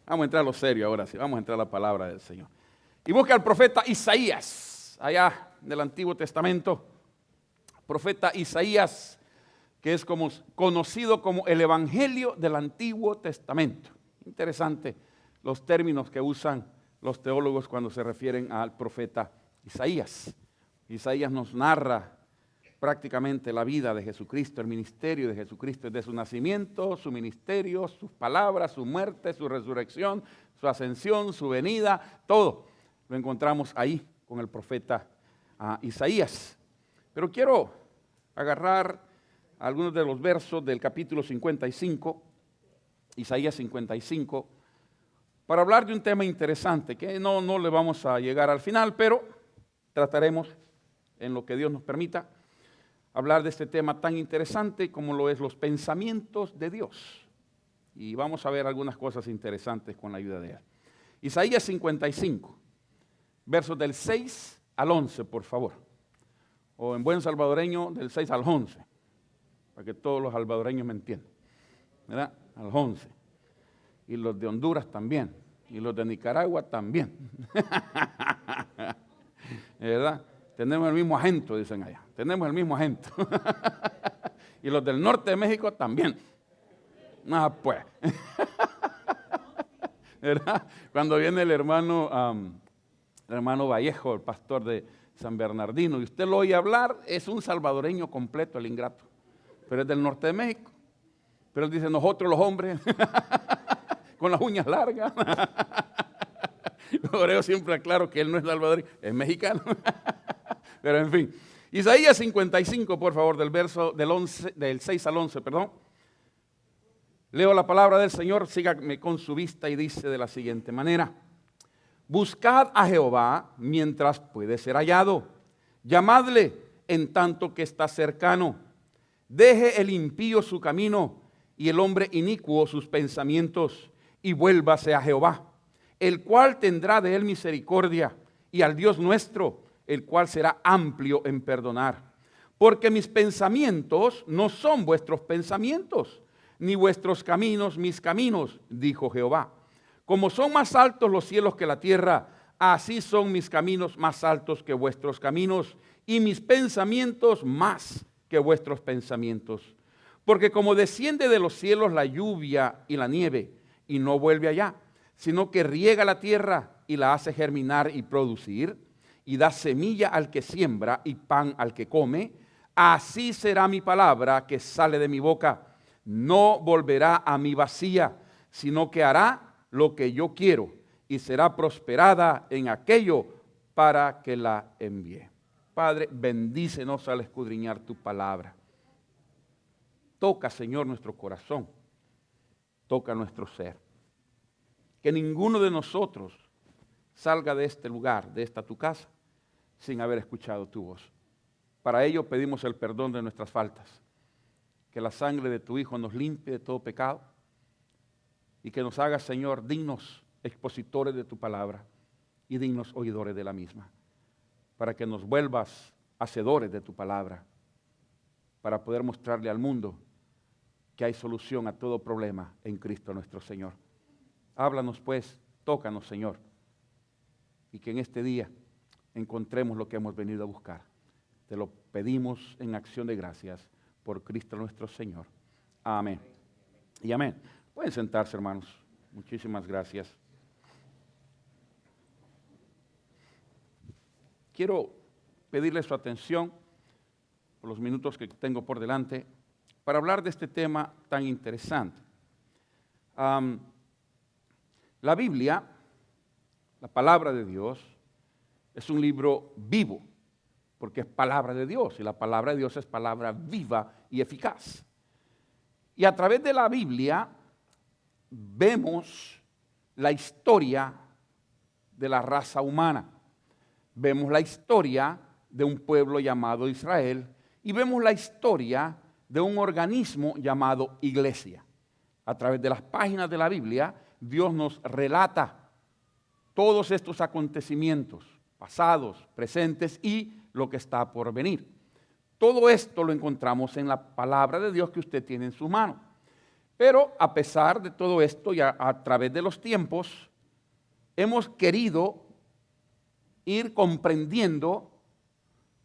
Vamos a entrar a lo serio ahora sí, vamos a entrar a la palabra del Señor. Y busca al profeta Isaías, allá del Antiguo Testamento. Profeta Isaías, que es conocido como el Evangelio del Antiguo Testamento. Interesante los términos que usan los teólogos cuando se refieren al profeta Isaías. Isaías nos narra prácticamente la vida de Jesucristo, el ministerio de Jesucristo, desde su nacimiento, su ministerio, sus palabras, su muerte, su resurrección, su ascensión, su venida, todo lo encontramos ahí con el profeta Isaías. Pero quiero agarrar algunos de los versos del capítulo 55, Isaías 55, para hablar de un tema interesante, que no le vamos a llegar al final, pero trataremos, en lo que Dios nos permita, hablar de este tema tan interesante como lo es los pensamientos de Dios. Y vamos a ver algunas cosas interesantes con la ayuda de Él. Isaías 55, versos del 6 al 11, por favor. O en buen salvadoreño, del 6 al 11, para que todos los salvadoreños me entiendan. ¿Verdad? Al 11. Y los de Honduras también. Y los de Nicaragua también. ¿Verdad? Tenemos el mismo acento, dicen allá. Tenemos el mismo acento. Y los del norte de México también. Ah, pues. ¿Verdad? Cuando viene el hermano Vallejo, el pastor de San Bernardino, y usted lo oye hablar, es un salvadoreño completo, el ingrato. Pero es del norte de México. Pero él dice, nosotros los hombres, con las uñas largas. Por eso siempre aclaro que él no es salvadoreño, es mexicano. Pero en fin, Isaías 55, por favor, del 6 al 11, perdón. Leo la palabra del Señor, sígame con su vista y dice de la siguiente manera. Buscad a Jehová mientras puede ser hallado. Llamadle en tanto que está cercano. Deje el impío su camino y el hombre inicuo sus pensamientos y vuélvase a Jehová, el cual tendrá de él misericordia, y al Dios nuestro, el cual será amplio en perdonar. Porque mis pensamientos no son vuestros pensamientos, ni vuestros caminos mis caminos, dijo Jehová. Como son más altos los cielos que la tierra, así son mis caminos más altos que vuestros caminos, y mis pensamientos más que vuestros pensamientos. Porque como desciende de los cielos la lluvia y la nieve, y no vuelve allá, sino que riega la tierra y la hace germinar y producir, y da semilla al que siembra y pan al que come, así será mi palabra que sale de mi boca. No volverá a mí vacía, sino que hará lo que yo quiero y será prosperada en aquello para que la envíe. Padre, bendícenos al escudriñar tu palabra. Toca, Señor, nuestro corazón. Toca nuestro ser. Que ninguno de nosotros salga de este lugar, de esta tu casa, sin haber escuchado tu voz. Para ello pedimos el perdón de nuestras faltas. Que la sangre de tu Hijo nos limpie de todo pecado y que nos haga, Señor, dignos expositores de tu palabra y dignos oidores de la misma. Para que nos vuelvas hacedores de tu palabra, para poder mostrarle al mundo que hay solución a todo problema en Cristo nuestro Señor. Háblanos pues, tócanos, Señor, y que en este día encontremos lo que hemos venido a buscar. Te lo pedimos en acción de gracias por Cristo nuestro Señor. Amén. Y amén. Pueden sentarse, hermanos. Muchísimas gracias. Quiero pedirle su atención por los minutos que tengo por delante para hablar de este tema tan interesante. La Biblia, la palabra de Dios, es un libro vivo, porque es palabra de Dios, y la palabra de Dios es palabra viva y eficaz. Y a través de la Biblia vemos la historia de la raza humana. Vemos la historia de un pueblo llamado Israel y vemos la historia de un organismo llamado iglesia. A través de las páginas de la Biblia, Dios nos relata todos estos acontecimientos, pasados, presentes y lo que está por venir. Todo esto lo encontramos en la palabra de Dios que usted tiene en su mano. Pero a pesar de todo esto y a través de los tiempos, hemos querido ir comprendiendo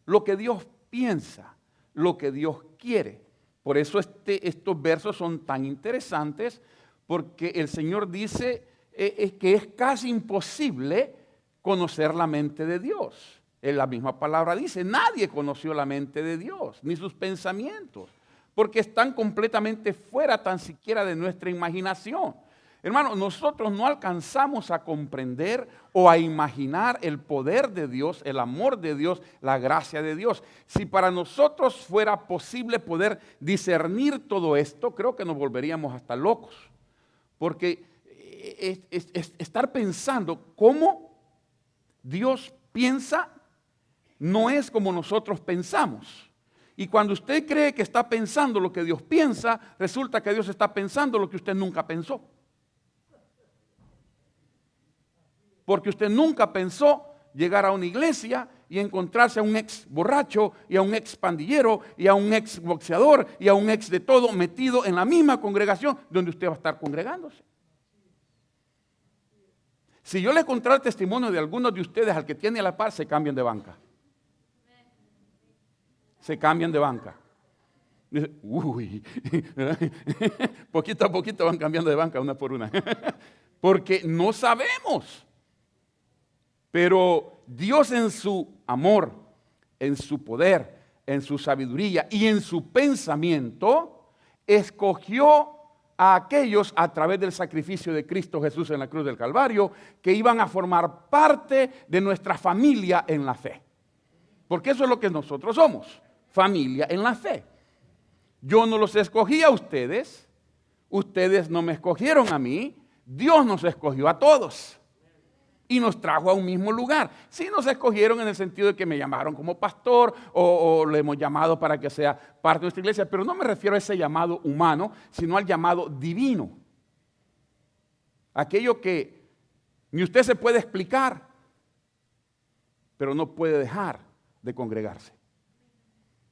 lo que Dios piensa, lo que Dios quiere. Por eso estos versos son tan interesantes, porque el Señor dice que es casi imposible conocer la mente de Dios. En la misma palabra dice, nadie conoció la mente de Dios, ni sus pensamientos, porque están completamente fuera tan siquiera de nuestra imaginación. Hermano, nosotros no alcanzamos a comprender o a imaginar el poder de Dios, el amor de Dios, la gracia de Dios. Si para nosotros fuera posible poder discernir todo esto, creo que nos volveríamos hasta locos. Porque estar pensando cómo Dios piensa no es como nosotros pensamos. Y cuando usted cree que está pensando lo que Dios piensa, resulta que Dios está pensando lo que usted nunca pensó. Porque usted nunca pensó llegar a una iglesia y encontrarse a un ex borracho y a un ex pandillero y a un ex boxeador y a un ex de todo metido en la misma congregación donde usted va a estar congregándose. Si yo le contara el testimonio de algunos de ustedes al que tiene a la par, se cambian de banca. Se cambian de banca. Dice, uy, poquito a poquito van cambiando de banca una por una. Porque no sabemos. Pero Dios en su amor, en su poder, en su sabiduría y en su pensamiento, escogió a aquellos a través del sacrificio de Cristo Jesús en la cruz del Calvario, que iban a formar parte de nuestra familia en la fe. Porque eso es lo que nosotros somos, familia en la fe. Yo no los escogí a ustedes, ustedes no me escogieron a mí, Dios nos escogió a todos. Y nos trajo a un mismo lugar. Sí nos escogieron en el sentido de que me llamaron como pastor o le hemos llamado para que sea parte de nuestra iglesia, pero no me refiero a ese llamado humano, sino al llamado divino. Aquello que ni usted se puede explicar, pero no puede dejar de congregarse.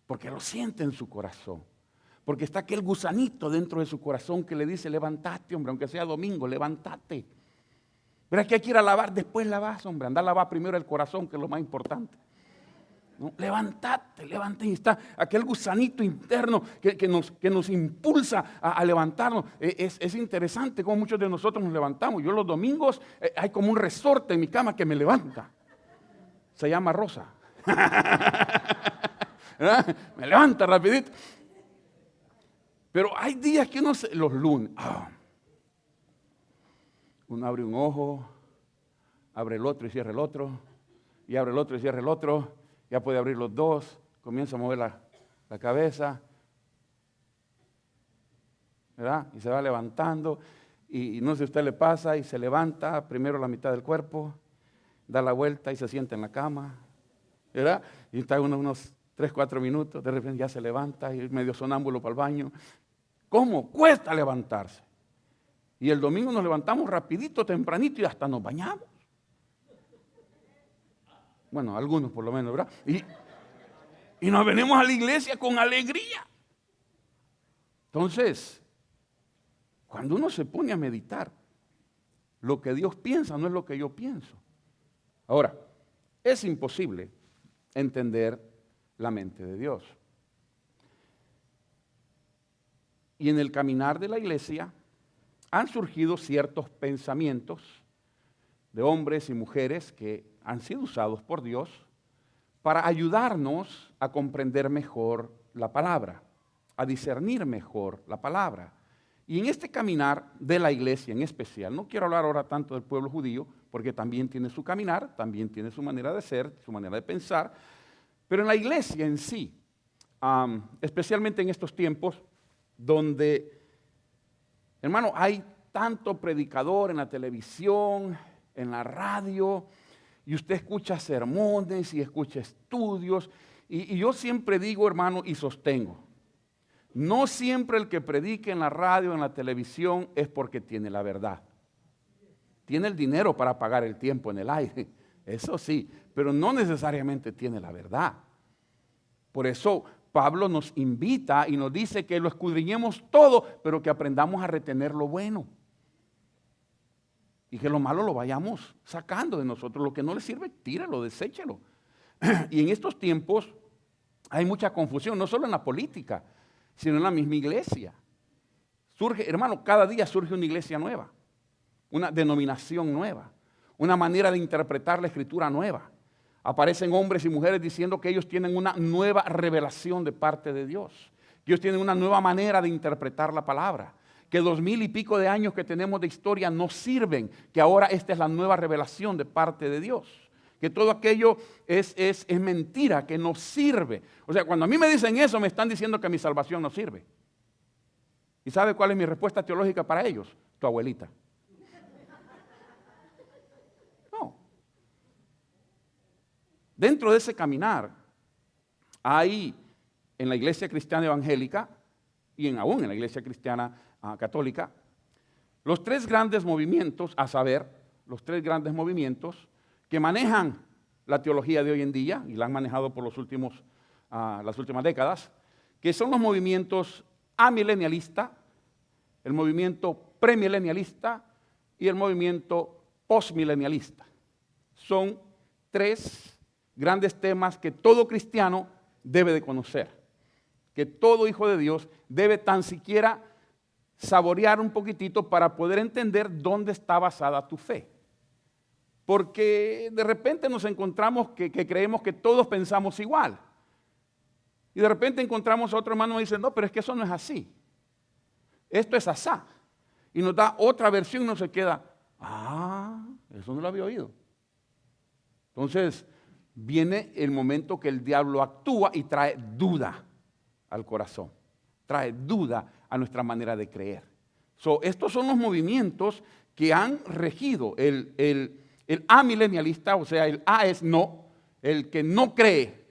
Porque lo siente en su corazón. Porque está aquel gusanito dentro de su corazón que le dice, levántate, hombre, aunque sea domingo, levántate. Verás que hay que ir a lavar, después lavas, hombre. Anda a lavar primero el corazón, que es lo más importante. ¿No? Levántate. Y está aquel gusanito interno que nos impulsa a levantarnos. Es interesante cómo muchos de nosotros nos levantamos. Yo los domingos hay como un resorte en mi cama que me levanta. Se llama Rosa. Me levanta rapidito. Pero hay días que uno los lunes. Uno abre un ojo, abre el otro y cierra el otro, y abre el otro y cierra el otro, ya puede abrir los dos, comienza a mover la cabeza, ¿verdad? Y se va levantando, y no sé si a usted le pasa, y se levanta primero la mitad del cuerpo, da la vuelta y se sienta en la cama, ¿verdad? Y está unos 3, 4 minutos, de repente ya se levanta, y medio sonámbulo para el baño. ¿Cómo? Cuesta levantarse. Y el domingo nos levantamos rapidito, tempranito y hasta nos bañamos. Bueno, algunos por lo menos, ¿verdad? Y nos venimos a la iglesia con alegría. Entonces, cuando uno se pone a meditar, lo que Dios piensa no es lo que yo pienso. Ahora, es imposible entender la mente de Dios. Y en el caminar de la iglesia han surgido ciertos pensamientos de hombres y mujeres que han sido usados por Dios para ayudarnos a comprender mejor la palabra, a discernir mejor la palabra. Y en este caminar de la iglesia en especial, no quiero hablar ahora tanto del pueblo judío, porque también tiene su caminar, también tiene su manera de ser, su manera de pensar, pero en la iglesia en sí, especialmente en estos tiempos donde, hermano, hay tanto predicador en la televisión, en la radio, y usted escucha sermones y escucha estudios, y yo siempre digo, hermano, y sostengo, no siempre el que predique en la radio, en la televisión, es porque tiene la verdad. Tiene el dinero para pagar el tiempo en el aire, eso sí, pero no necesariamente tiene la verdad. Por eso, Pablo nos invita y nos dice que lo escudriñemos todo, pero que aprendamos a retener lo bueno. Y que lo malo lo vayamos sacando de nosotros. Lo que no le sirve, tíralo, deséchelo. Y en estos tiempos hay mucha confusión, no solo en la política, sino en la misma iglesia. Surge, hermano, cada día surge una iglesia nueva, una denominación nueva, una manera de interpretar la escritura nueva. Aparecen hombres y mujeres diciendo que ellos tienen una nueva revelación de parte de Dios, que ellos tienen una nueva manera de interpretar la palabra, que 2000 y pico de años que tenemos de historia no sirven, que ahora esta es la nueva revelación de parte de Dios, que todo aquello es mentira, que no sirve. O sea, cuando a mí me dicen eso, me están diciendo que mi salvación no sirve. ¿Y sabe cuál es mi respuesta teológica para ellos? Tu abuelita. No. Dentro de ese caminar hay en la iglesia cristiana evangélica y aún en la iglesia cristiana católica los tres grandes movimientos, a saber, los tres grandes movimientos que manejan la teología de hoy en día y la han manejado por las últimas décadas, que son los movimientos amilenialista, el movimiento premilenialista y el movimiento postmilenialista. Son tres grandes temas que todo cristiano debe de conocer, que todo hijo de Dios debe tan siquiera saborear un poquitito para poder entender dónde está basada tu fe. Porque de repente nos encontramos que creemos que todos pensamos igual. Y de repente encontramos a otro hermano y dice, no, pero es que eso no es así. Esto es asá. Y nos da otra versión y nos se queda, eso no lo había oído. Entonces, viene el momento que el diablo actúa y trae duda al corazón. Trae duda a nuestra manera de creer. Estos son los movimientos que han regido el amilenialista, o sea, el A es no, el que no cree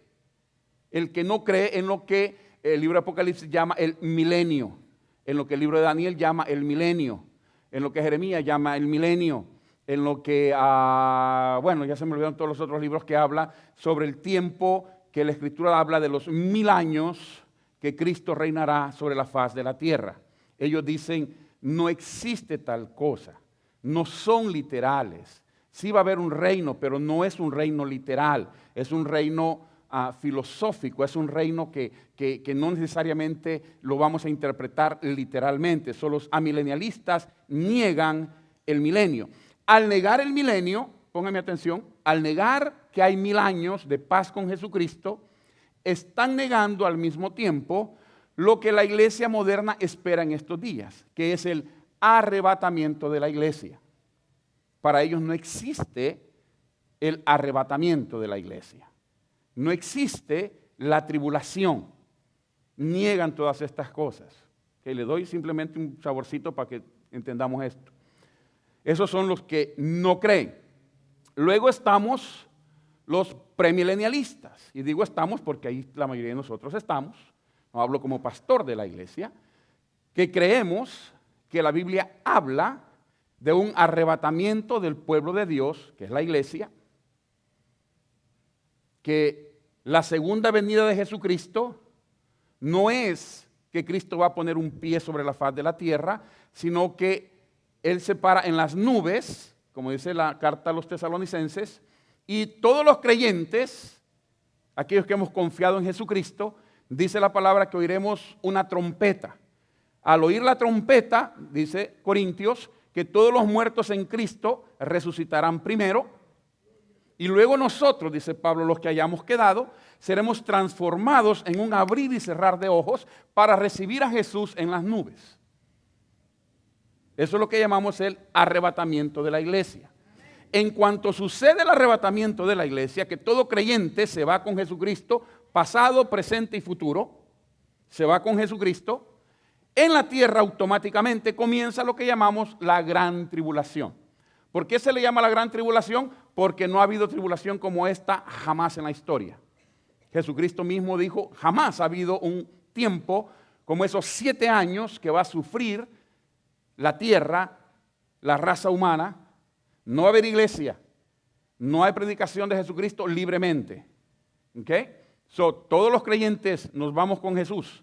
en lo que el libro de Apocalipsis llama el milenio, en lo que el libro de Daniel llama el milenio, en lo que Jeremías llama el milenio, en lo que, ya se me olvidaron todos los otros libros que habla sobre el tiempo que la Escritura habla de los 1000 años que Cristo reinará sobre la faz de la tierra. Ellos dicen, no existe tal cosa, no son literales. Sí va a haber un reino, pero no es un reino literal, es un reino filosófico, es un reino que no necesariamente lo vamos a interpretar literalmente. Son los amilenialistas niegan el milenio. Al negar el milenio, pónganme atención, al negar que hay 1000 años de paz con Jesucristo, están negando al mismo tiempo lo que la iglesia moderna espera en estos días, que es el arrebatamiento de la iglesia. Para ellos no existe el arrebatamiento de la iglesia. No existe la tribulación. Niegan todas estas cosas. Que le doy simplemente un saborcito para que entendamos esto. Esos son los que no creen. Luego estamos los premilenialistas. Y digo estamos porque ahí la mayoría de nosotros estamos. No hablo como pastor de la iglesia. Que creemos que la Biblia habla de un arrebatamiento del pueblo de Dios, que es la iglesia, que la segunda venida de Jesucristo no es que Cristo va a poner un pie sobre la faz de la tierra, sino que Él se para en las nubes, como dice la carta a los tesalonicenses, y todos los creyentes, aquellos que hemos confiado en Jesucristo, dice la palabra que oiremos una trompeta. Al oír la trompeta, dice Corintios, que todos los muertos en Cristo resucitarán primero y luego nosotros, dice Pablo, los que hayamos quedado, seremos transformados en un abrir y cerrar de ojos para recibir a Jesús en las nubes. Eso es lo que llamamos el arrebatamiento de la iglesia. En cuanto sucede el arrebatamiento de la iglesia, que todo creyente se va con Jesucristo, pasado, presente y futuro, se va con Jesucristo, en la tierra automáticamente comienza lo que llamamos la gran tribulación. ¿Por qué se le llama la gran tribulación? Porque no ha habido tribulación como esta jamás en la historia. Jesucristo mismo dijo, jamás ha habido un tiempo como esos 7 años que va a sufrir la tierra, la raza humana. No va a haber iglesia, no hay predicación de Jesucristo libremente. ¿Okay? Todos los creyentes nos vamos con Jesús.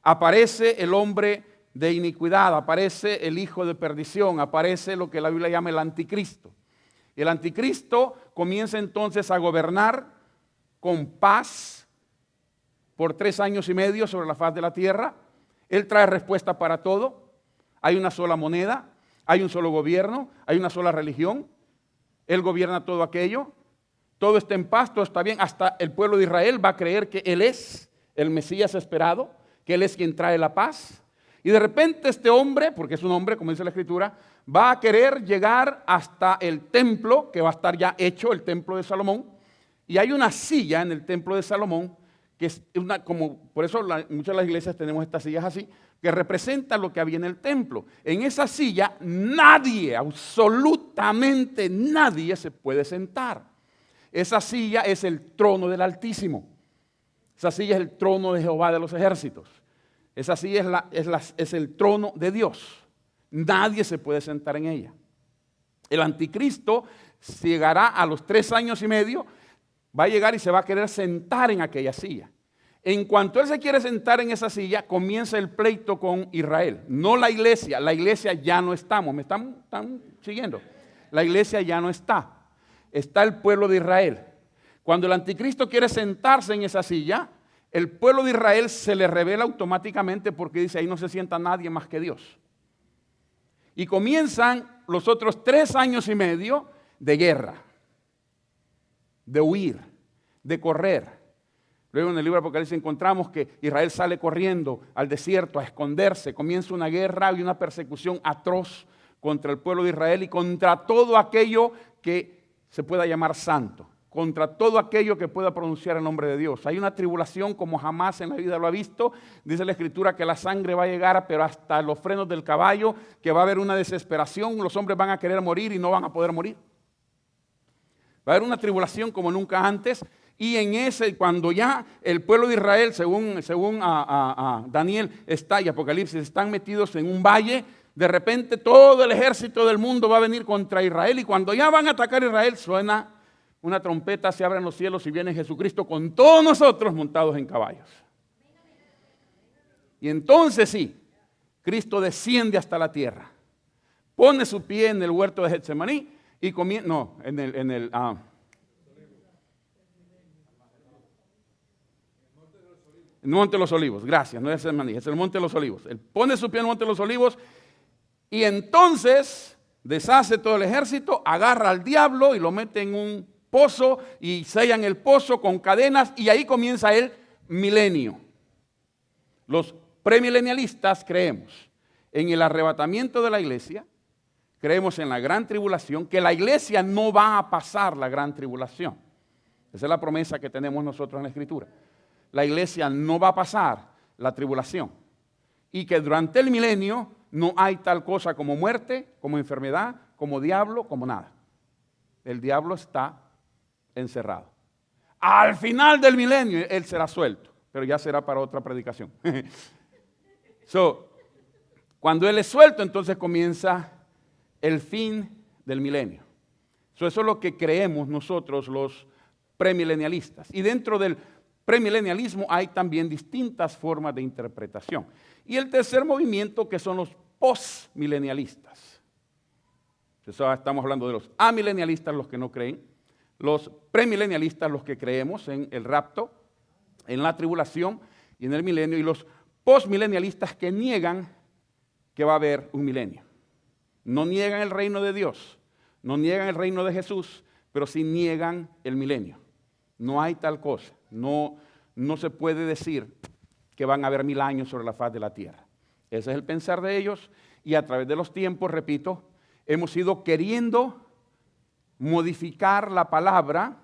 Aparece el hombre de iniquidad, aparece el hijo de perdición, aparece lo que la Biblia llama el anticristo. El anticristo comienza entonces a gobernar con paz por 3 años y medio sobre la faz de la tierra. Él trae respuesta para todo. Hay una sola moneda, hay un solo gobierno, hay una sola religión. Él gobierna todo aquello. Todo está en paz, todo está bien. Hasta el pueblo de Israel va a creer que Él es el Mesías esperado, que Él es quien trae la paz. Y de repente este hombre, porque es un hombre, como dice la Escritura, va a querer llegar hasta el templo, que va a estar ya hecho, el templo de Salomón. Y hay una silla en el templo de Salomón, que es una, como por eso muchas de las iglesias tenemos estas sillas así, que representa lo que había en el templo. En esa silla nadie, absolutamente nadie se puede sentar. Esa silla es el trono del Altísimo. Esa silla es el trono de Jehová de los ejércitos. Esa silla es el trono de Dios. Nadie se puede sentar en ella. El anticristo llegará a los 3 años y medio, va a llegar y se va a querer sentar en aquella silla. En cuanto él se quiere sentar en esa silla, comienza el pleito con Israel. No la iglesia ya no estamos. ¿Me están siguiendo? La iglesia ya no está. Está el pueblo de Israel. Cuando el anticristo quiere sentarse en esa silla, el pueblo de Israel se le revela automáticamente porque dice, ahí no se sienta nadie más que Dios. Y comienzan los otros 3 años y medio de guerra, de huir, de correr. Luego en el libro de Apocalipsis encontramos que Israel sale corriendo al desierto a esconderse. Comienza una guerra y una persecución atroz contra el pueblo de Israel y contra todo aquello que se pueda llamar santo, contra todo aquello que pueda pronunciar el nombre de Dios. Hay una tribulación como jamás en la vida lo ha visto. Dice la Escritura que la sangre va a llegar, pero hasta los frenos del caballo, que va a haber una desesperación, los hombres van a querer morir y no van a poder morir. Va a haber una tribulación como nunca antes. Y en ese, cuando ya el pueblo de Israel, según Daniel está y Apocalipsis, están metidos en un valle, de repente todo el ejército del mundo va a venir contra Israel. Y cuando ya van a atacar a Israel, suena una trompeta, se abren los cielos y viene Jesucristo con todos nosotros montados en caballos. Y entonces sí, Cristo desciende hasta la tierra, pone su pie en el huerto de Getsemaní y comienza, no, en el Monte de los Olivos, gracias, no es Getsemaní, es el Monte de los Olivos. Él pone su pie en el Monte de los Olivos y entonces deshace todo el ejército, agarra al diablo y lo mete en un pozo y sellan el pozo con cadenas y ahí comienza el milenio. Los premilenialistas creemos en el arrebatamiento de la iglesia, creemos en la gran tribulación, que la iglesia no va a pasar la gran tribulación. Esa es la promesa que tenemos nosotros en la Escritura. La iglesia no va a pasar la tribulación y que durante el milenio no hay tal cosa como muerte, como enfermedad, como diablo, como nada. El diablo está encerrado. Al final del milenio él será suelto, pero ya será para otra predicación. Cuando él es suelto, entonces comienza el fin del milenio. Eso es lo que creemos nosotros los premilenialistas. Y dentro del premilenialismo hay también distintas formas de interpretación. Y el tercer movimiento, que son los postmilenialistas. Estamos hablando de los amilenialistas, los que no creen, los premilenialistas, los que creemos en el rapto, en la tribulación y en el milenio, y los postmilenialistas que niegan que va a haber un milenio. No niegan el reino de Dios, no niegan el reino de Jesús, pero sí niegan el milenio. No hay tal cosa. No se puede decir que van a haber 1000 años sobre la faz de la tierra. Ese es el pensar de ellos y a través de los tiempos, repito, hemos ido queriendo modificar la palabra,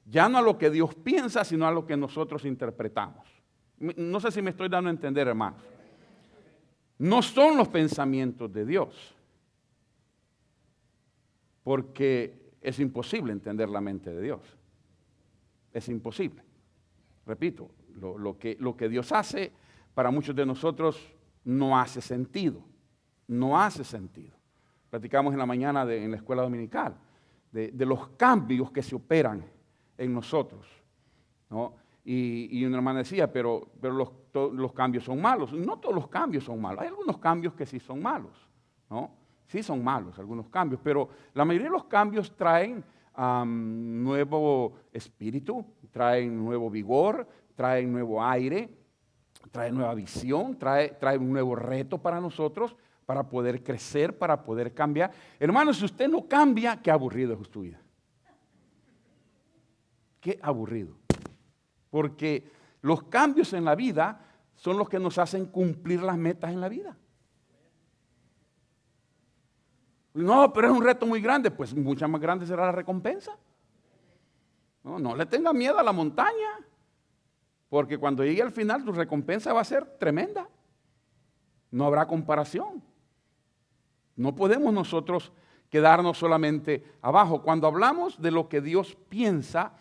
ya no a lo que Dios piensa, sino a lo que nosotros interpretamos. No sé si me estoy dando a entender, hermanos. No son los pensamientos de Dios, porque es imposible entender la mente de Dios. Es imposible. Repito, lo que Dios hace para muchos de nosotros no hace sentido. No hace sentido. Platicamos en la mañana en la escuela dominical de los cambios que se operan en nosotros, ¿no? Y una hermana decía, pero los cambios son malos. No todos los cambios son malos. Hay algunos cambios que sí son malos, ¿no? Sí son malos algunos cambios, pero la mayoría de los cambios traen nuevo espíritu, traen nuevo vigor, traen nuevo aire, traen nueva visión, trae un nuevo reto para nosotros, para poder crecer, para poder cambiar. Hermano, si usted no cambia, qué aburrido es su vida. Qué aburrido. Porque los cambios en la vida son los que nos hacen cumplir las metas en la vida. No, pero es un reto muy grande. Pues mucha más grande será la recompensa. No le tenga miedo a la montaña, porque cuando llegue al final tu recompensa va a ser tremenda. No habrá comparación. No podemos nosotros quedarnos solamente abajo. Cuando hablamos de lo que Dios piensa,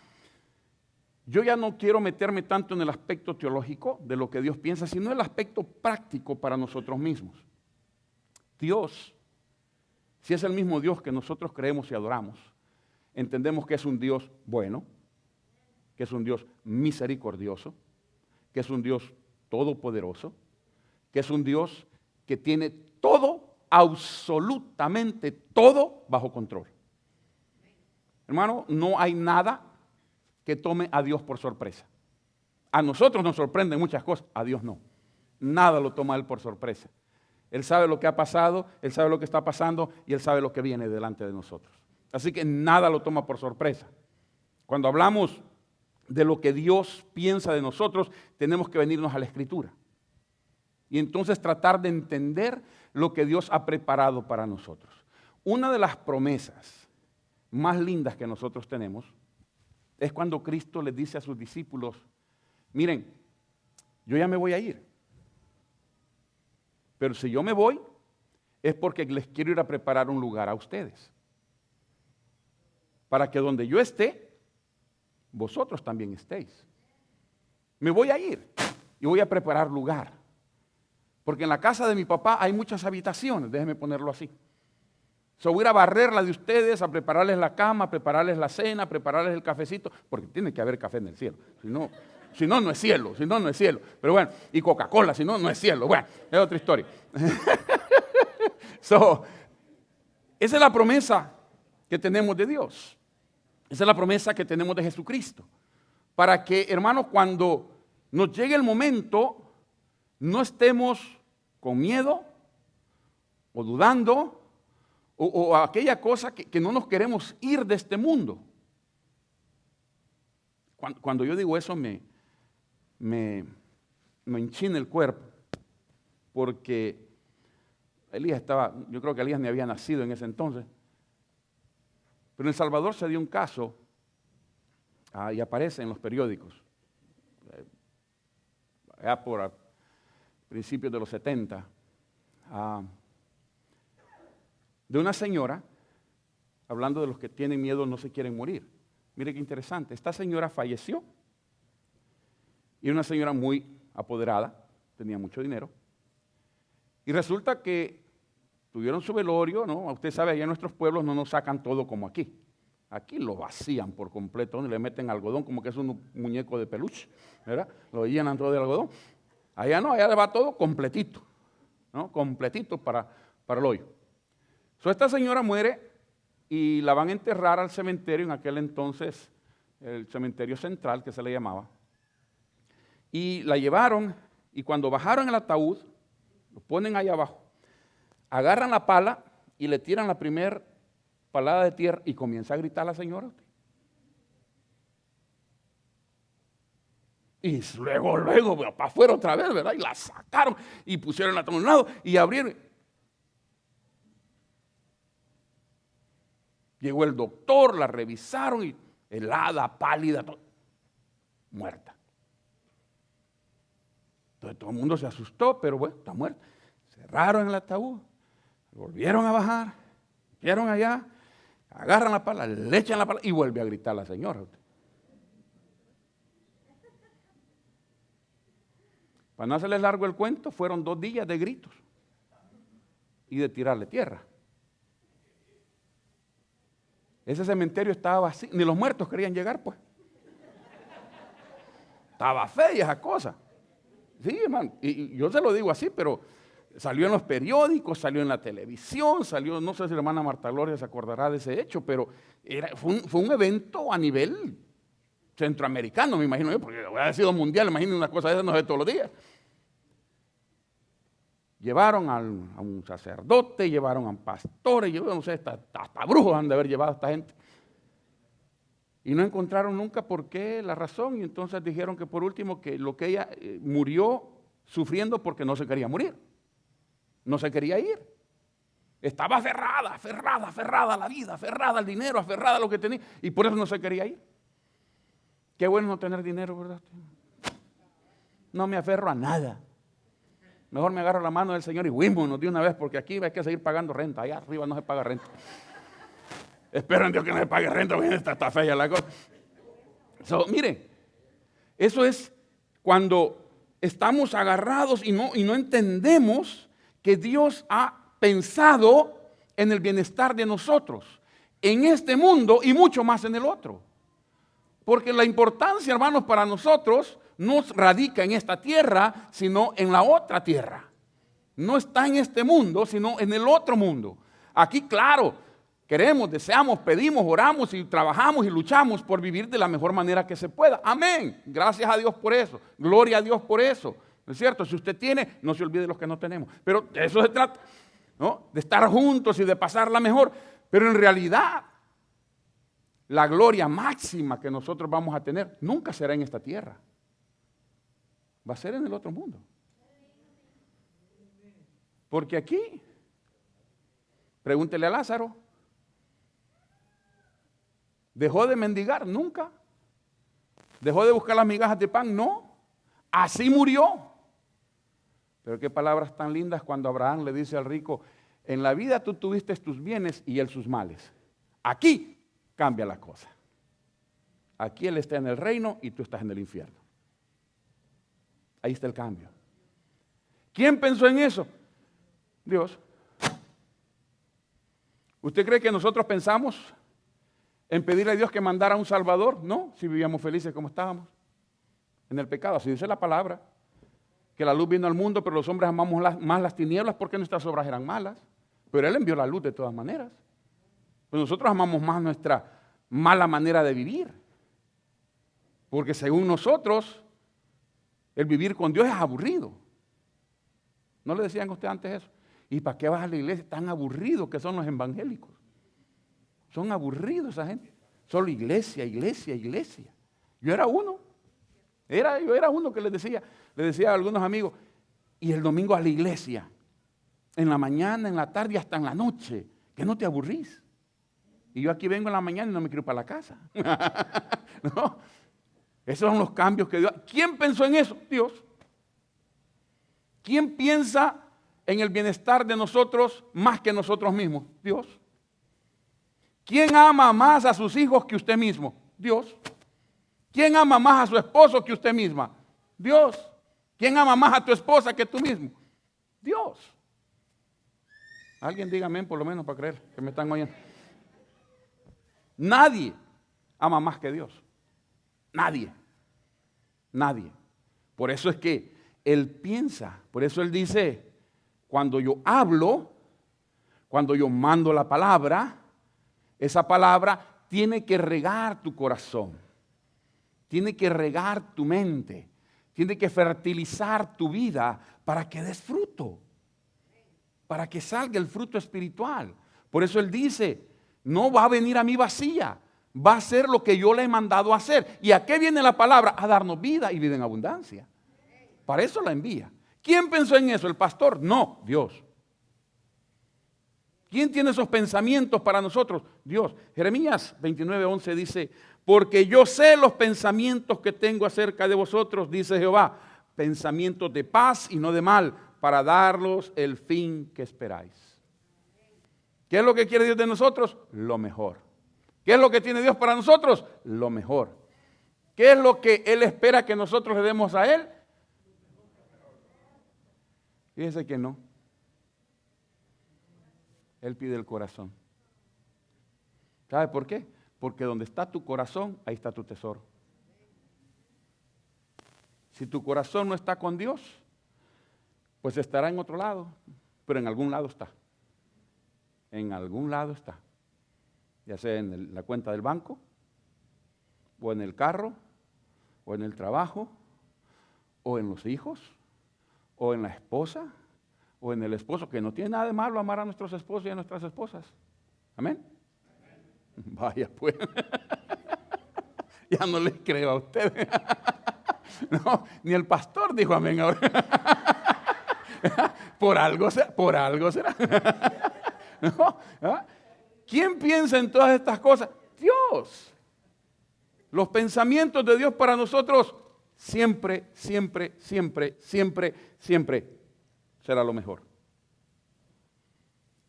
yo ya no quiero meterme tanto en el aspecto teológico de lo que Dios piensa, sino en el aspecto práctico para nosotros mismos. Dios, si es el mismo Dios que nosotros creemos y adoramos, entendemos que es un Dios bueno, que es un Dios misericordioso, que es un Dios todopoderoso, que es un Dios que tiene todo, absolutamente todo bajo control. Hermano, no hay nada que tome a Dios por sorpresa. A nosotros nos sorprenden muchas cosas, a Dios no. Nada lo toma a Él por sorpresa. Él sabe lo que ha pasado, Él sabe lo que está pasando y Él sabe lo que viene delante de nosotros. Así que nada lo toma por sorpresa. Cuando hablamos de lo que Dios piensa de nosotros, tenemos que venirnos a la Escritura. Y entonces tratar de entender lo que Dios ha preparado para nosotros. Una de las promesas más lindas que nosotros tenemos es cuando Cristo les dice a sus discípulos, miren, yo ya me voy a ir. Pero si yo me voy, es porque les quiero ir a preparar un lugar a ustedes. Para que donde yo esté, vosotros también estéis. Me voy a ir y voy a preparar lugar. Porque en la casa de mi papá hay muchas habitaciones, déjenme ponerlo así. Voy a ir a barrer la de ustedes, a prepararles la cama, a prepararles la cena, a prepararles el cafecito, porque tiene que haber café en el cielo. Si no, no es cielo, si no, no es cielo. Pero bueno, y Coca-Cola, si no, no es cielo. Bueno, es otra historia. Esa es la promesa que tenemos de Dios. Esa es la promesa que tenemos de Jesucristo. Para que, hermanos, cuando nos llegue el momento, no estemos con miedo o dudando o aquella cosa que no nos queremos ir de este mundo. Cuando yo digo eso me enchina el cuerpo, porque Elías yo creo que Elías ni había nacido en ese entonces, pero en El Salvador se dio un caso, y aparece en los periódicos, allá por principios de los 70, de una señora, hablando de los que tienen miedo no se quieren morir. Mire qué interesante, esta señora falleció, y era una señora muy apoderada, tenía mucho dinero, y resulta que tuvieron su velorio, ¿no? Usted sabe, allá en nuestros pueblos no nos sacan todo como aquí. Aquí lo vacían por completo, ¿no? Y le meten algodón como que es un muñeco de peluche, ¿verdad? Lo llenan todo de algodón. Allá no, allá le va todo completito, ¿no? Completito para el hoyo. Esta señora muere y la van a enterrar al cementerio, en aquel entonces el cementerio central que se le llamaba. Y la llevaron y cuando bajaron el ataúd, lo ponen ahí abajo, agarran la pala y le tiran la primera palada de tierra y comienza a gritar la señora. Y luego, para afuera otra vez, ¿verdad? Y la sacaron y pusieron la a un lado y abrieron. Llegó el doctor, la revisaron y helada, pálida, muerta. Entonces todo el mundo se asustó, pero bueno, está muerta. Cerraron el ataúd, volvieron a bajar, vieron allá, agarran la pala, le echan la pala y vuelve a gritar la señora. Para no hacerles largo el cuento, fueron 2 días de gritos y de tirarle tierra. Ese cementerio estaba vacío, ni los muertos querían llegar, pues. Estaba fea esa cosa. Sí, hermano, y yo se lo digo así, pero salió en los periódicos, salió en la televisión, salió, no sé si la hermana Marta Gloria se acordará de ese hecho, pero fue un evento a nivel centroamericano, me imagino yo, porque hubiera sido mundial, imagino una cosa de esas, no sé, todos los días. Llevaron a un sacerdote, llevaron a un pastor, llevaron, no sé, hasta brujos han de haber llevado a esta gente. Y no encontraron nunca por qué, la razón, y entonces dijeron que por último que lo que ella murió sufriendo porque no se quería morir. No se quería ir. Estaba aferrada a la vida, aferrada al dinero, aferrada a lo que tenía, y por eso no se quería ir. Qué bueno no tener dinero, ¿verdad? No me aferro a nada. Mejor me agarro la mano del Señor y huímonos de una vez, porque aquí hay que seguir pagando renta. Allá arriba no se paga renta. Espero en Dios que no se pague renta, porque está fea la cosa. Mire, eso es cuando estamos agarrados y no entendemos que Dios ha pensado en el bienestar de nosotros, en este mundo y mucho más en el otro. Porque la importancia, hermanos, para nosotros no radica en esta tierra, sino en la otra tierra. No está en este mundo, sino en el otro mundo. Aquí, claro, queremos, deseamos, pedimos, oramos y trabajamos y luchamos por vivir de la mejor manera que se pueda. Amén. Gracias a Dios por eso. Gloria a Dios por eso. ¿No es cierto? Si usted tiene, no se olvide de los que no tenemos. Pero de eso se trata, ¿no? De estar juntos y de pasarla mejor. Pero en realidad, la gloria máxima que nosotros vamos a tener nunca será en esta tierra. Va a ser en el otro mundo. Porque aquí, pregúntele a Lázaro, ¿dejó de mendigar? Nunca. ¿Dejó de buscar las migajas de pan? No. Así murió. Pero qué palabras tan lindas cuando Abraham le dice al rico, en la vida tú tuviste tus bienes y él sus males. Aquí cambia la cosa. Aquí él está en el reino y tú estás en el infierno. Ahí está el cambio. ¿Quién pensó en eso? Dios. ¿Usted cree que nosotros pensamos en pedirle a Dios que mandara un Salvador? No, si vivíamos felices como estábamos. En el pecado, así dice la palabra. Que la luz vino al mundo, pero los hombres amamos más las tinieblas porque nuestras obras eran malas. Pero Él envió la luz de todas maneras. Pues nosotros amamos más nuestra mala manera de vivir. Porque según nosotros, el vivir con Dios es aburrido. ¿No le decían a usted antes eso? ¿Y para qué vas a la iglesia? Tan aburridos que son los evangélicos. Son aburridos esa gente. Solo iglesia, iglesia, iglesia. Yo era uno. Yo era uno que le decía a algunos amigos, y el domingo a la iglesia, en la mañana, en la tarde y hasta en la noche, que no te aburrís. Y yo aquí vengo en la mañana y no me quiero ir para la casa. No, esos son los cambios que Dios. ¿Quién pensó en eso? Dios. ¿Quién piensa en el bienestar de nosotros más que nosotros mismos? Dios. ¿Quién ama más a sus hijos que usted mismo? Dios. ¿Quién ama más a su esposo que usted misma? Dios. ¿Quién ama más a tu esposa que tú mismo? Dios. Alguien diga amén por lo menos para creer que me están oyendo. Nadie ama más que Dios. Nadie. Nadie. Por eso es que Él piensa, por eso Él dice, cuando yo hablo, cuando yo mando la palabra, esa palabra tiene que regar tu corazón, tiene que regar tu mente, tiene que fertilizar tu vida para que des fruto, para que salga el fruto espiritual. Por eso Él dice, no va a venir a mí vacía, va a hacer lo que yo le he mandado a hacer. ¿Y a qué viene la palabra? A darnos vida y vida en abundancia. Para eso la envía. ¿Quién pensó en eso? ¿El pastor? No, Dios. ¿Quién tiene esos pensamientos para nosotros? Dios. Jeremías 29:11 dice, porque yo sé los pensamientos que tengo acerca de vosotros, dice Jehová, pensamientos de paz y no de mal, para darlos el fin que esperáis. ¿Qué es lo que quiere Dios de nosotros? Lo mejor. ¿Qué es lo que tiene Dios para nosotros? Lo mejor. ¿Qué es lo que Él espera que nosotros le demos a Él? Fíjese que no. Él pide el corazón. ¿Sabe por qué? Porque donde está tu corazón, ahí está tu tesoro. Si tu corazón no está con Dios, pues estará en otro lado, pero en algún lado está. En algún lado está. Ya sea en la cuenta del banco, o en el carro, o en el trabajo, o en los hijos, o en la esposa, o en el esposo, que no tiene nada de malo amar a nuestros esposos y a nuestras esposas. Amén. Vaya pues. Ya no les creo a ustedes. No, ni el pastor dijo amén ahora. Por algo será. ¿No? ¿Ah? ¿Quién piensa en todas estas cosas? Dios. Los pensamientos de Dios para nosotros siempre, siempre, siempre, siempre, siempre será lo mejor.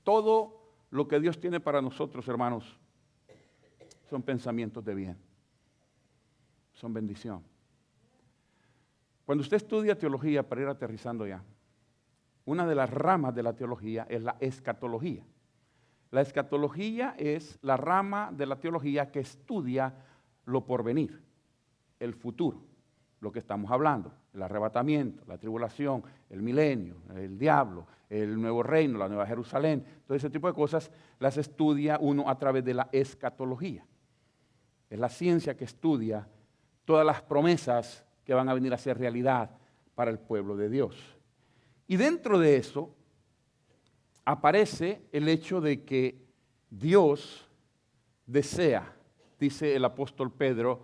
Todo lo que Dios tiene para nosotros, hermanos, son pensamientos de bien. Son bendición. Cuando usted estudia teología, para ir aterrizando ya, una de las ramas de la teología es la escatología. La escatología es la rama de la teología que estudia lo porvenir, el futuro, lo que estamos hablando, el arrebatamiento, la tribulación, el milenio, el diablo, el nuevo reino, la nueva Jerusalén, todo ese tipo de cosas las estudia uno a través de la escatología. Es la ciencia que estudia todas las promesas que van a venir a ser realidad para el pueblo de Dios. Y dentro de eso aparece el hecho de que Dios desea, dice el apóstol Pedro,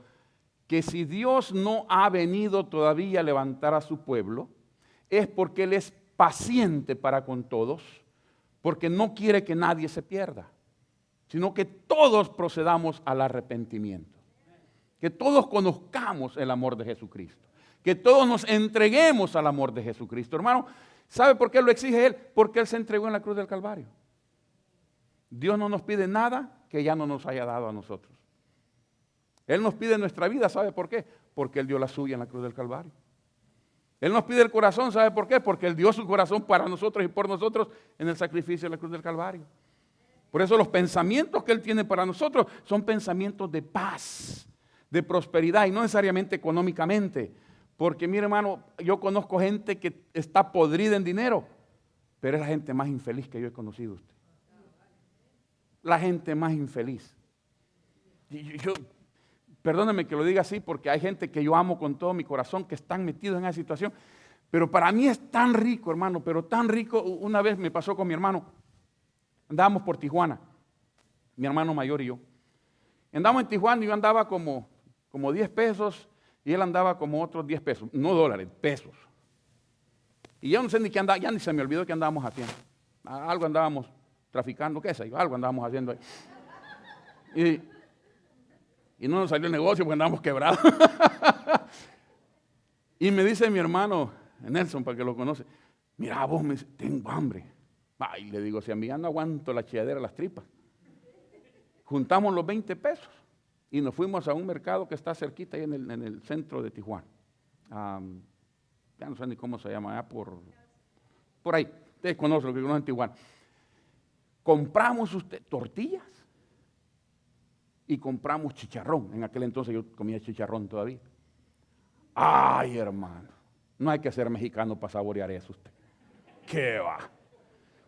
que si Dios no ha venido todavía a levantar a su pueblo, es porque Él es paciente para con todos, porque no quiere que nadie se pierda, sino que todos procedamos al arrepentimiento, que todos conozcamos el amor de Jesucristo, que todos nos entreguemos al amor de Jesucristo. Hermano, ¿sabe por qué lo exige Él? Porque Él se entregó en la cruz del Calvario. Dios no nos pide nada que ya no nos haya dado a nosotros. Él nos pide nuestra vida, ¿sabe por qué? Porque Él dio la suya en la cruz del Calvario. Él nos pide el corazón, ¿sabe por qué? Porque Él dio su corazón para nosotros y por nosotros en el sacrificio de la cruz del Calvario. Por eso los pensamientos que Él tiene para nosotros son pensamientos de paz, de prosperidad y no necesariamente económicamente. Porque mire hermano, yo conozco gente que está podrida en dinero, pero es la gente más infeliz que yo he conocido usted. La gente más infeliz. Perdóneme que lo diga así porque hay gente que yo amo con todo mi corazón que están metidos en esa situación, pero para mí es tan rico, hermano, pero tan rico. Una vez me pasó con mi hermano, andábamos por Tijuana, mi hermano mayor y yo. Andábamos en Tijuana y yo andaba como 10 pesos y él andaba como otros 10 pesos, no dólares, pesos. Y yo no sé ni qué andaba, ya ni se me olvidó qué andábamos haciendo. Algo andábamos traficando, qué sé yo, algo andábamos haciendo ahí. Y no nos salió el negocio porque andábamos quebrados. Y me dice mi hermano, Nelson, para que lo conoce, mira vos, me dice, tengo hambre. Y le digo, si a mí ya no aguanto la chilladera, las tripas. Juntamos los 20 pesos y nos fuimos a un mercado que está cerquita ahí en el centro de Tijuana. Ya no sé ni cómo se llama, por ahí. Ustedes conocen lo que conocen en Tijuana. Compramos tortillas y compramos chicharrón. En aquel entonces yo comía chicharrón todavía. Ay, hermano, no hay que ser mexicano para saborear eso usted. ¿Qué va?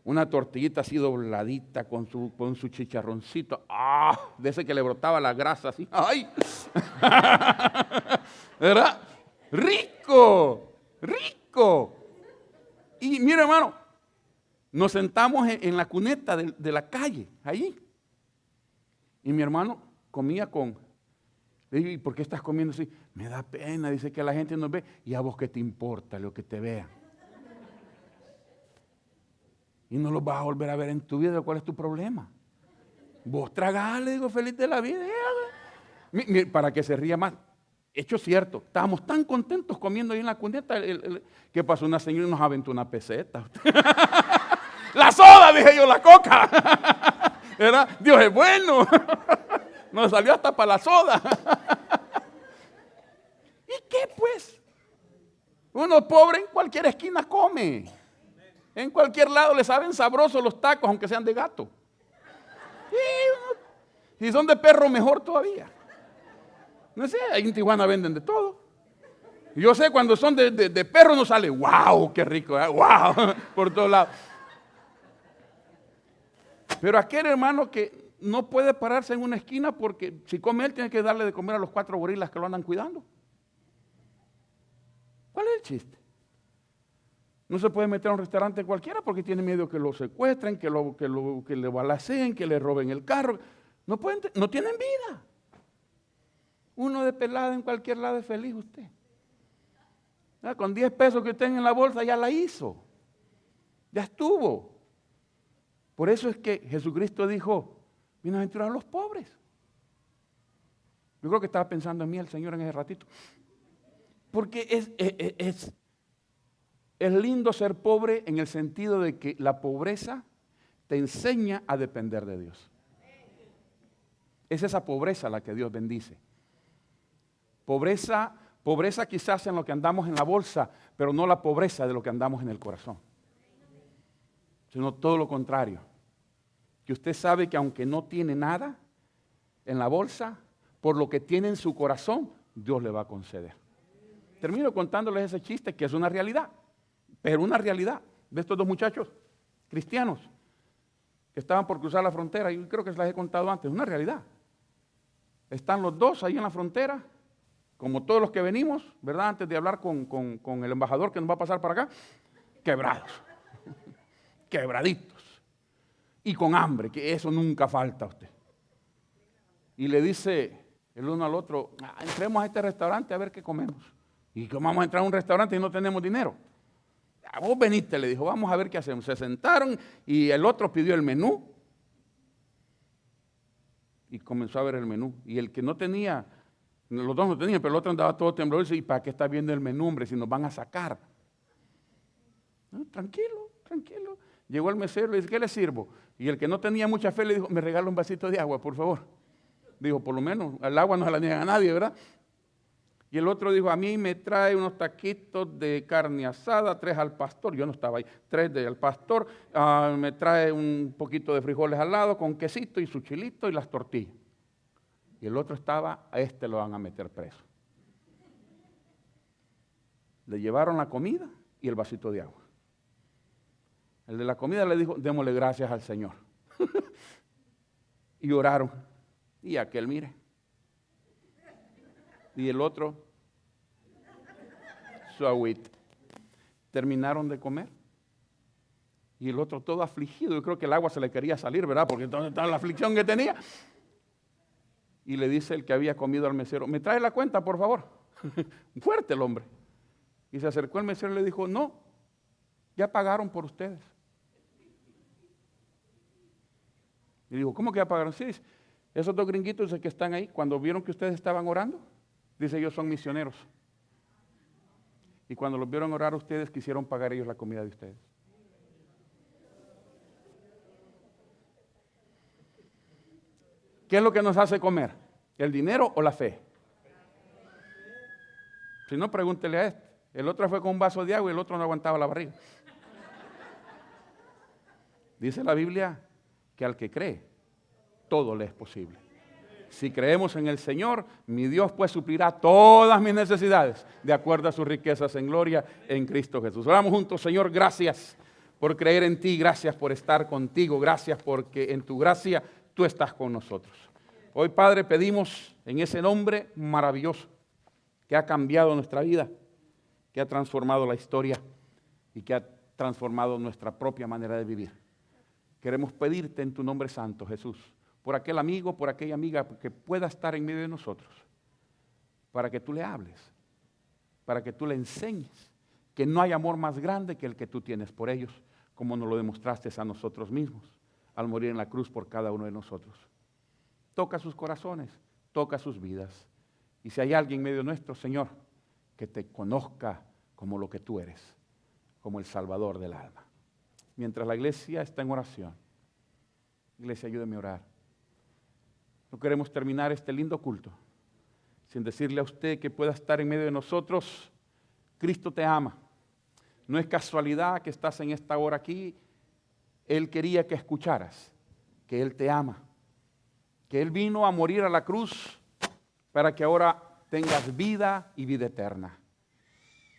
Una tortillita así dobladita con su chicharroncito. De ese que le brotaba la grasa así. ¡Ay! ¿Verdad? ¡Rico! ¡Rico! Y mira, hermano, nos sentamos en la cuneta de la calle, allí. Y mi hermano comía le digo, ¿y por qué estás comiendo así? Me da pena, dice que la gente nos ve. ¿Y a vos qué te importa lo que te vean? Y no los vas a volver a ver en tu vida. ¿Cuál es tu problema? Vos tragás, le digo, feliz de la vida. Para que se ría más. Hecho cierto, estábamos tan contentos comiendo ahí en la cuneta que pasó una señora y nos aventó una peseta. La soda, dije yo, la coca. ¿Verdad? Dios es bueno. Nos salió hasta para la soda. ¿Y qué pues? Uno pobre en cualquier esquina come. En cualquier lado le saben sabrosos los tacos, aunque sean de gato. Y si son de perro, mejor todavía. No sé, ahí en Tijuana venden de todo. Yo sé cuando son de perro no sale, wow, qué rico, wow, por todos lados. Pero aquel hermano que no puede pararse en una esquina porque si come él tiene que darle de comer a los 4 gorilas que lo andan cuidando. ¿Cuál es el chiste? No se puede meter a un restaurante cualquiera porque tiene miedo que lo secuestren, que le balaceen, que le roben el carro. No tienen vida. Uno de pelada en cualquier lado es feliz usted. Con 10 pesos que tenga en la bolsa ya la hizo. Ya estuvo. Por eso es que Jesucristo dijo, bienaventurados los pobres. Yo creo que estaba pensando en mí el Señor en ese ratito. Porque es lindo ser pobre en el sentido de que la pobreza te enseña a depender de Dios. Es esa pobreza la que Dios bendice. Pobreza quizás en lo que andamos en la bolsa, pero no la pobreza de lo que andamos en el corazón. Sino todo lo contrario. Que usted sabe que aunque no tiene nada en la bolsa, por lo que tiene en su corazón, Dios le va a conceder. Termino contándoles ese chiste que es una realidad, pero una realidad de estos 2 muchachos cristianos que estaban por cruzar la frontera. Yo creo que se las he contado antes, una realidad. Están los 2 ahí en la frontera, como todos los que venimos, ¿verdad? Antes de hablar con el embajador que nos va a pasar para acá, quebrados, quebraditos y con hambre, que eso nunca falta a usted. Y le dice el uno al otro, entremos a este restaurante a ver qué comemos. ¿Y cómo vamos a entrar a un restaurante y no tenemos dinero? Vos veniste, le dijo, vamos a ver qué hacemos. Se sentaron y el otro pidió el menú y comenzó a ver el menú. Y el que no tenía, los 2 no tenían, pero el otro andaba todo tembloroso. ¿Y para qué está viendo el menú, hombre, si nos van a sacar? No, tranquilo, tranquilo. Llegó el mesero y le dice, ¿qué le sirvo? Y el que no tenía mucha fe le dijo, me regala un vasito de agua, por favor. Dijo, por lo menos, el agua no se la niega a nadie, ¿verdad? Y el otro dijo, a mí me trae unos taquitos de carne asada, 3 al pastor, yo no estaba ahí, 3 al pastor, me trae un poquito de frijoles al lado con quesito y su chilito y las tortillas. Y el otro estaba, a este lo van a meter preso. Le llevaron la comida y el vasito de agua. El de la comida le dijo, démosle gracias al Señor. Y oraron. Y aquel, mire. Y el otro, su agüita. Terminaron de comer. Y el otro todo afligido. Yo creo que el agua se le quería salir, ¿verdad? Porque entonces estaba la aflicción que tenía. Y le dice el que había comido al mesero, ¿me trae la cuenta, por favor? Fuerte el hombre. Y se acercó el mesero y le dijo, no, ya pagaron por ustedes. Y dijo, ¿cómo que ya pagaron? Sí, esos 2 gringuitos que están ahí, cuando vieron que ustedes estaban orando, dice, ellos son misioneros. Y cuando los vieron orar, ustedes quisieron pagar ellos la comida de ustedes. ¿Qué es lo que nos hace comer? ¿El dinero o la fe? Si no, pregúntele a este. El otro fue con un vaso de agua y el otro no aguantaba la barriga. Dice la Biblia que al que cree, todo le es posible. Si creemos en el Señor, mi Dios pues suplirá todas mis necesidades de acuerdo a sus riquezas en gloria en Cristo Jesús. Oramos juntos, Señor, gracias por creer en ti, gracias por estar contigo, gracias porque en tu gracia tú estás con nosotros. Hoy, Padre, pedimos en ese nombre maravilloso que ha cambiado nuestra vida, que ha transformado la historia y que ha transformado nuestra propia manera de vivir. Queremos pedirte en tu nombre santo, Jesús, por aquel amigo, por aquella amiga que pueda estar en medio de nosotros, para que tú le hables, para que tú le enseñes que no hay amor más grande que el que tú tienes por ellos, como nos lo demostraste a nosotros mismos al morir en la cruz por cada uno de nosotros. Toca sus corazones, toca sus vidas. Y si hay alguien en medio nuestro, Señor, que te conozca como lo que tú eres, como el Salvador del alma. Mientras la iglesia está en oración, iglesia, ayúdeme a orar. No queremos terminar este lindo culto sin decirle a usted que pueda estar en medio de nosotros. Cristo te ama. No es casualidad que estás en esta hora aquí. Él quería que escucharas que Él te ama, que Él vino a morir a la cruz para que ahora tengas vida y vida eterna.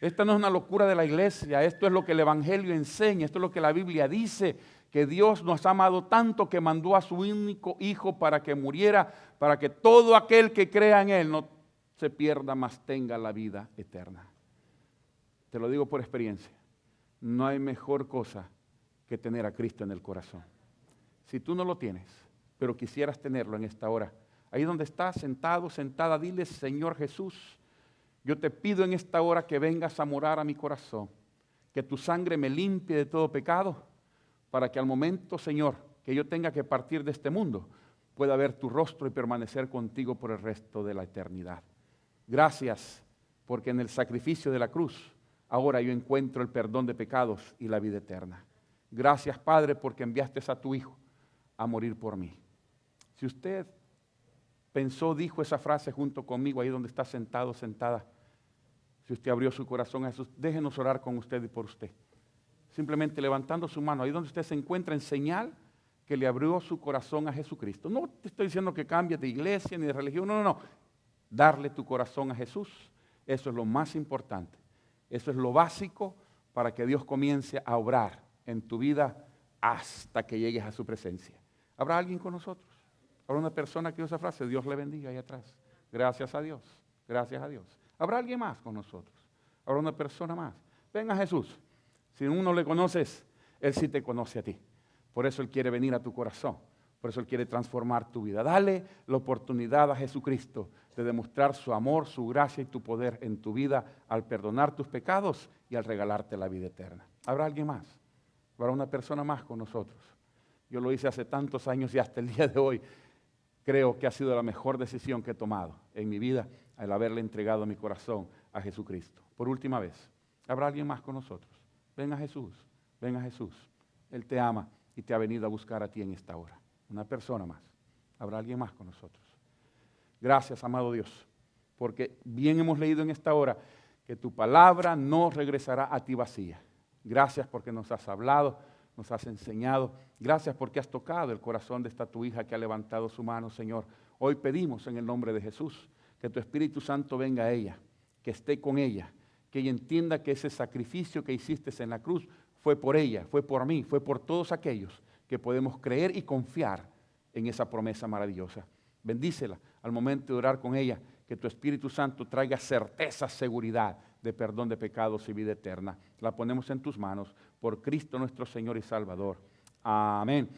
Esta no es una locura de la iglesia, esto es lo que el Evangelio enseña, esto es lo que la Biblia dice, que Dios nos ha amado tanto que mandó a su único Hijo para que muriera, para que todo aquel que crea en Él no se pierda, mas tenga la vida eterna. Te lo digo por experiencia, no hay mejor cosa que tener a Cristo en el corazón. Si tú no lo tienes, pero quisieras tenerlo en esta hora, ahí donde estás, sentado, sentada, dile: Señor Jesús, yo te pido en esta hora que vengas a morar a mi corazón, que tu sangre me limpie de todo pecado, para que al momento, Señor, que yo tenga que partir de este mundo, pueda ver tu rostro y permanecer contigo por el resto de la eternidad. Gracias, porque en el sacrificio de la cruz, ahora yo encuentro el perdón de pecados y la vida eterna. Gracias, Padre, porque enviaste a tu Hijo a morir por mí. Si usted pensó, dijo esa frase junto conmigo ahí donde está sentado, sentada, si usted abrió su corazón a Jesús, déjenos orar con usted y por usted. Simplemente levantando su mano, ahí donde usted se encuentra, en señal que le abrió su corazón a Jesucristo. No te estoy diciendo que cambies de iglesia ni de religión, no. Darle tu corazón a Jesús, eso es lo más importante. Eso es lo básico para que Dios comience a obrar en tu vida hasta que llegues a su presencia. ¿Habrá alguien con nosotros? ¿Habrá una persona que usa esa frase? Dios le bendiga ahí atrás. Gracias a Dios, gracias a Dios. ¿Habrá alguien más con nosotros? ¿Habrá una persona más? Venga Jesús. Si uno le conoces, Él sí te conoce a ti. Por eso Él quiere venir a tu corazón. Por eso Él quiere transformar tu vida. Dale la oportunidad a Jesucristo de demostrar su amor, su gracia y tu poder en tu vida al perdonar tus pecados y al regalarte la vida eterna. ¿Habrá alguien más? ¿Habrá una persona más con nosotros? Yo lo hice hace tantos años y hasta el día de hoy creo que ha sido la mejor decisión que he tomado en mi vida al haberle entregado mi corazón a Jesucristo. Por última vez, ¿habrá alguien más con nosotros? Ven a Jesús, ven a Jesús. Él te ama y te ha venido a buscar a ti en esta hora. Una persona más. ¿Habrá alguien más con nosotros? Gracias, amado Dios, porque bien hemos leído en esta hora que tu palabra no regresará a ti vacía. Gracias porque nos has hablado, nos has enseñado. Gracias porque has tocado el corazón de esta tu hija que ha levantado su mano, Señor. Hoy pedimos en el nombre de Jesús que tu Espíritu Santo venga a ella, que esté con ella, que ella entienda que ese sacrificio que hiciste en la cruz fue por ella, fue por mí, fue por todos aquellos que podemos creer y confiar en esa promesa maravillosa. Bendícela al momento de orar con ella, que tu Espíritu Santo traiga certeza, seguridad de perdón de pecados y vida eterna. La ponemos en tus manos por Cristo nuestro Señor y Salvador. Amén.